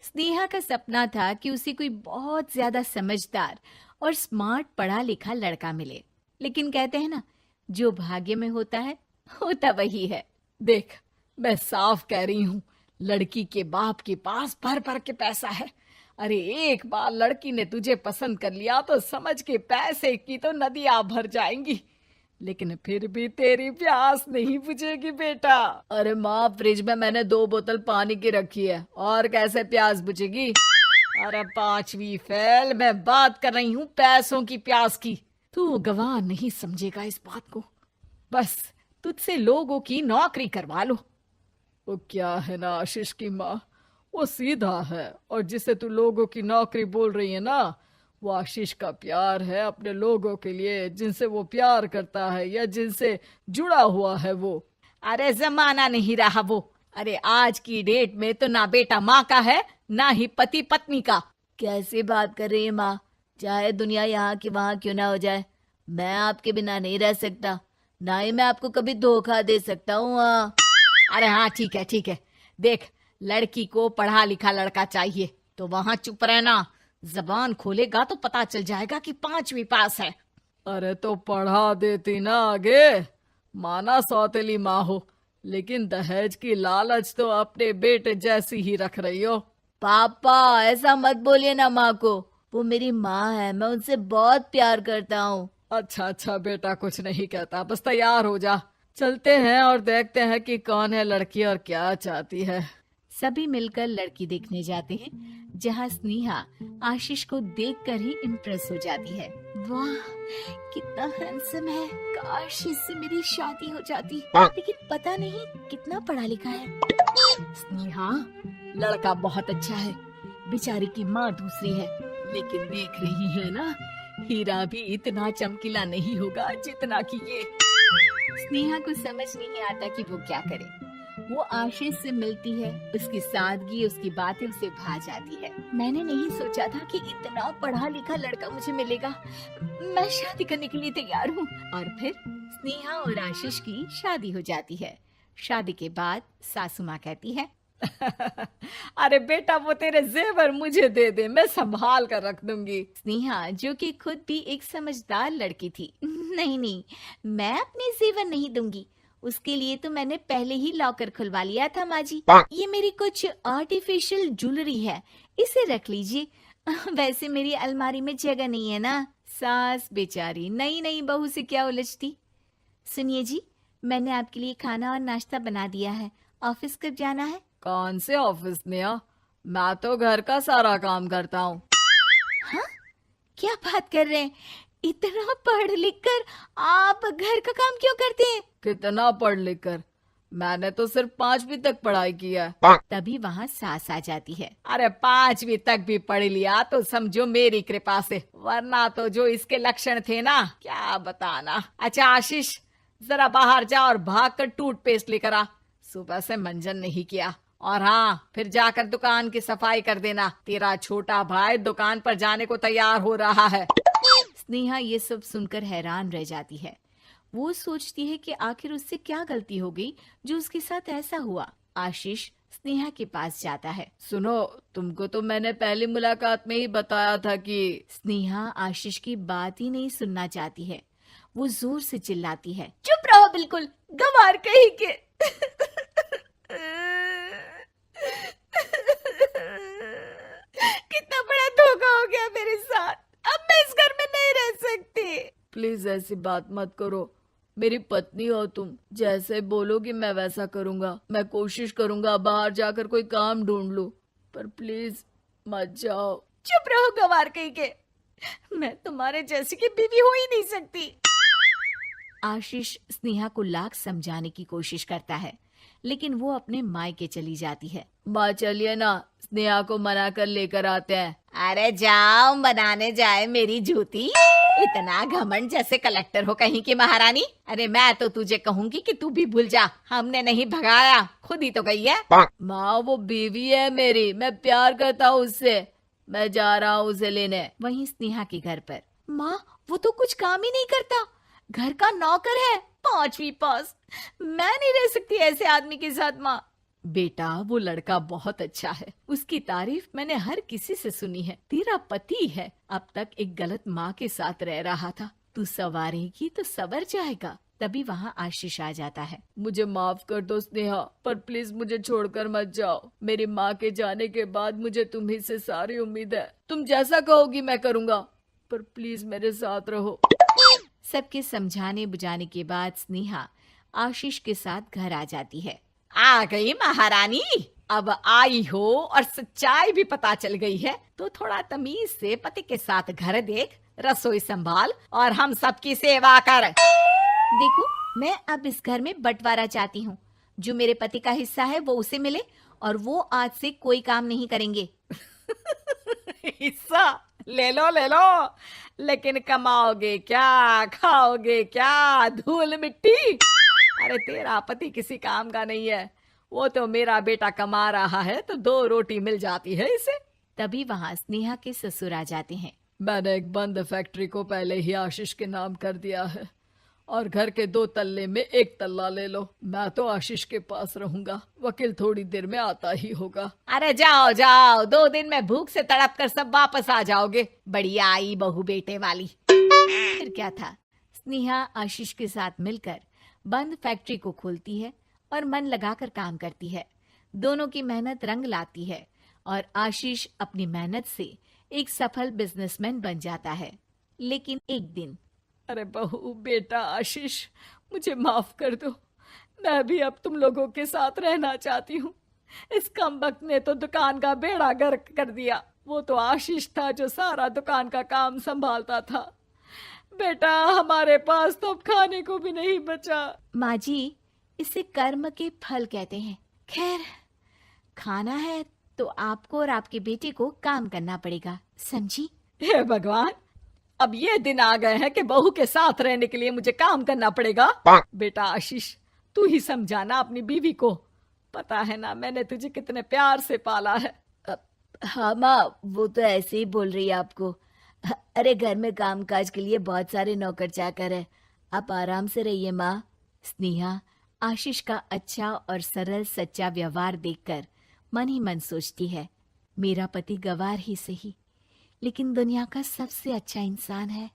स्नेहा का सपना था कि उसे कोई बहुत ज्यादा समझदार और स्मार्ट पढ़ा लिखा लड़का मिले। लेकिन कहते हैं ना, जो भाग्य में होता है होता वही है। देख, मैं साफ कह रही हूँ, लड़की के बाप के पास भर भर के पैसा है। अरे एक बार लड़की ने तुझे पसंद कर लिया तो समझ के पैसे की तो नदियां भर जाएंगी, लेकिन फिर भी तेरी प्यास नहीं बुझेगी बेटा। अरे माँ, फ्रिज में मैंने 2 बोतल पानी की रखी है, और कैसे प्यास बुझेगी? अरे 5वीं फेल, मैं बात कर रही हूँ पैसों की प्यास की। तू गवाह नहीं समझेगा इस बात को। बस तुझसे लोगों की नौकरी करवा लो। वो क्या है ना आशीष की माँ, वो सीधा है, और जिसे तू लोगों की नौकरी बोल रही है ना, वो आशीष का प्यार है अपने लोगों के लिए, जिनसे वो प्यार करता है या जिनसे जुड़ा हुआ है वो। अरे जमाना नहीं रहा वो। अरे आज की डेट में तो ना बेटा माँ का है, ना ही पति पत्नी का। कैसी बात कर रही है माँ? चाहे दुनिया यहाँ की वहाँ क्यों ना हो जाए, मैं आपके बिना नहीं रह सकता। ना ही मैं आपको कभी धोखा दे सकता हूँ। अरे हाँ, ठीक है ठीक है। देख, लड़की को पढ़ा लिखा लड़का चाहिए तो वहां चुप रहना। जबान खोलेगा तो पता चल जाएगा कि 5वीं पास है। अरे तो पढ़ा देती ना आगे। माना सौतेली माँ हो, लेकिन दहेज की लालच तो अपने बेटे जैसी ही रख रही हो। पापा ऐसा मत बोलिए ना माँ को, वो मेरी माँ है, मैं उनसे बहुत प्यार करता हूँ। अच्छा अच्छा बेटा, कुछ नहीं कहता, बस तैयार हो जा, चलते हैं और देखते हैं कि कौन है लड़की और क्या चाहती है। सभी मिलकर लड़की देखने जाते हैं, जहां स्नेहा आशीष को देखकर ही इम्प्रेस हो जाती है। वाह, कितना हैंडसम है। काश इससे मेरी शादी हो जाती, लेकिन पता नहीं कितना पढ़ा लिखा है। स्नेहा, लड़का बहुत अच्छा है, बेचारी की माँ दूसरी है, लेकिन देख रही है ना, हीरा भी इतना चमकीला नहीं होगा जितना कि ये। स्नेहा को समझ नहीं आता कि वो क्या करे। वो आशीष से मिलती है, उसकी सादगी, उसकी बातें उसे भा जाती है। मैंने नहीं सोचा था कि इतना पढ़ा लिखा लड़का मुझे मिलेगा। मैं शादी करने के लिए तैयार हूँ। और फिर स्नेहा और आशीष की शादी हो जाती है। शादी के बाद सासू माँ कहती है, अरे बेटा, वो तेरे जेवर मुझे दे दे, मैं संभाल कर रख दूंगी। स्नेहा, जो कि खुद भी एक समझदार लड़की थी, नहीं नहीं, मैं अपने जेवर नहीं दूंगी। उसके लिए तो मैंने पहले ही लॉकर खुलवा लिया था माँ जी। ये मेरी कुछ आर्टिफिशियल ज्वेलरी है, इसे रख लीजिए। वैसे मेरी अलमारी में जगह नहीं है ना। सास बेचारी नई नई बहू से क्या उलझती। सुनिए जी, मैंने आपके लिए खाना और नाश्ता बना दिया है। ऑफिस कब जाना है? कौन से ऑफिस में? मैं तो घर का सारा काम करता हूँ। हाँ, क्या बात कर रहे हैं? इतना पढ़ लिख कर आप घर का काम क्यों करते हैं? कितना पढ़ लिख कर? मैंने तो सिर्फ 5वीं तक पढ़ाई की है। तभी वहाँ सास आ जाती है। अरे 5वीं तक भी पढ़ लिया तो समझो मेरी कृपा से, वरना तो जो इसके लक्षण थे ना, क्या बताना। अच्छा आशीष, जरा बाहर जा और भाग कर टूथपेस्ट लेकर आ। सुबह से मंजन नहीं किया। और हाँ, फिर जाकर दुकान की सफाई कर देना। तेरा छोटा भाई दुकान पर जाने को तैयार हो रहा है। स्नेहा ये सब सुनकर हैरान रह जाती है। वो सोचती है कि आखिर उससे क्या गलती हो गई जो उसके साथ ऐसा हुआ। आशीष स्नेहा के पास जाता है। सुनो, तुमको तो मैंने पहली मुलाकात में ही बताया था कि। स्नेहा आशीष की बात ही नहीं सुनना चाहती है। वो जोर से चिल्लाती है, चुप रहो बिल्कुल, गंवार कहीं के। कितना बड़ा धोखा हो गया मेरे साथ। अब मैं इस घर में नहीं रह सकती। प्लीज ऐसी बात मत करो, मेरी पत्नी हो तुम, जैसे बोलोगी मैं वैसा करूंगा। मैं कोशिश करूंगा बाहर जाकर कोई काम ढूंढ लूं, पर प्लीज मत जाओ। चुप रहो गंवार कहीं के, मैं तुम्हारे जैसी की बीवी हो ही नहीं सकती। आशीष स्नेहा को लाख समझाने की कोशिश करता है, लेकिन वो अपने मायके चली जाती है। माँ चलिए ना, स्नेहा को मना कर लेकर आते हैं। अरे जाओ, बनाने जाए मेरी जूती। इतना घमंड, जैसे कलेक्टर हो कहीं की महारानी। अरे मैं तो तुझे कहूंगी कि तू भी भूल जा, हमने नहीं भगाया, खुद ही तो गई है। माँ वो बीवी है मेरी, मैं प्यार करता हूँ उससे, मैं जा रहा हूँ उसे लेने। वहीं स्नेहा के घर पर, माँ वो तो कुछ काम ही नहीं करता, घर का नौकर है, 5वीं पास। मैं नहीं रह सकती ऐसे आदमी के साथ माँ। बेटा वो लड़का बहुत अच्छा है, उसकी तारीफ मैंने हर किसी से सुनी है। तेरा पति है, अब तक एक गलत माँ के साथ रह रहा था, तू संवारेगी तो संवर जाएगा। तभी वहाँ आशीष आ जाता है। मुझे माफ कर दो स्नेहा, पर प्लीज मुझे छोड़कर मत जाओ। मेरी माँ के जाने के बाद मुझे तुम्ही से सारी उम्मीद है। तुम जैसा कहोगी मैं करूँगा, पर प्लीज मेरे साथ रहो। सबके समझाने बुझाने के बाद स्नेहा आशीष के साथ घर आ जाती है। आ गई महारानी, अब आई हो और सच्चाई भी पता चल गई है, तो थोड़ा तमीज से पति के साथ घर देख, रसोई संभाल और हम सबकी सेवा कर। देखो, मैं अब इस घर में बंटवारा चाहती हूँ। जो मेरे पति का हिस्सा है वो उसे मिले और वो आज से कोई काम नहीं करेंगे। हिस्सा ले लो, लेकिन कमाओगे क्या, खाओगे क्या, धूल मिट्टी। अरे तेरा पति किसी काम का नहीं है, वो तो मेरा बेटा कमा रहा है तो 2 रोटी मिल जाती है इसे। तभी वहाँ स्नेहा के ससुर आ जाते हैं। मैंने एक बंद फैक्ट्री को पहले ही आशीष के नाम कर दिया है और घर के 2 तल्ले में 1 तल्ला ले लो। मैं तो आशीष के पास रहूंगा, वकील थोड़ी देर में आता ही होगा। अरे जाओ जाओ, 2 दिन में भूख से तड़प कर सब वापस आ जाओगे। बढ़िया आई बहू बेटे वाली। फिर क्या था, स्नेहा आशीष के साथ मिलकर बंद फैक्ट्री को खोलती है और मन लगाकर काम करती है। दोनों की मेहनत रंग लाती है और आशीष अपनी मेहनत से एक सफल बिजनेसमैन बन जाता है। लेकिन एक दिन, अरे बहू बेटा आशीष, मुझे माफ कर दो, मैं भी अब तुम लोगों के साथ रहना चाहती हूँ। इस कमबख्त ने तो दुकान का बेड़ा गर्क कर दिया। वो तो आशीष था जो सारा दुकान का काम संभालता था। बेटा हमारे पास तो अब खाने को भी नहीं बचा। माँ जी, इसे कर्म के फल कहते हैं। खैर, खाना है तो आपको और आपके बेटे को काम करना पड़ेगा, समझी? हे भगवान, अब ये दिन आ गए हैं कि बहू के साथ रहने के लिए मुझे काम करना पड़ेगा। बेटा आशीष, तू ही समझाना अपनी बीवी को। पता है ना मैंने तुझे कितने प्यार से पाला है। हाँ माँ, वो तो ऐसे ही बोल रही है आपको। अरे घर में कामकाज के लिए बहुत सारे नौकर चाकर है, आप आराम से रहिए माँ। स्नेहा आशीष का अच्छा और सरल सच्चा व्यवहार देखकर मन ही मन सोचती है, मेरा पति गवार ही सही, लेकिन दुनिया का सबसे अच्छा इंसान है।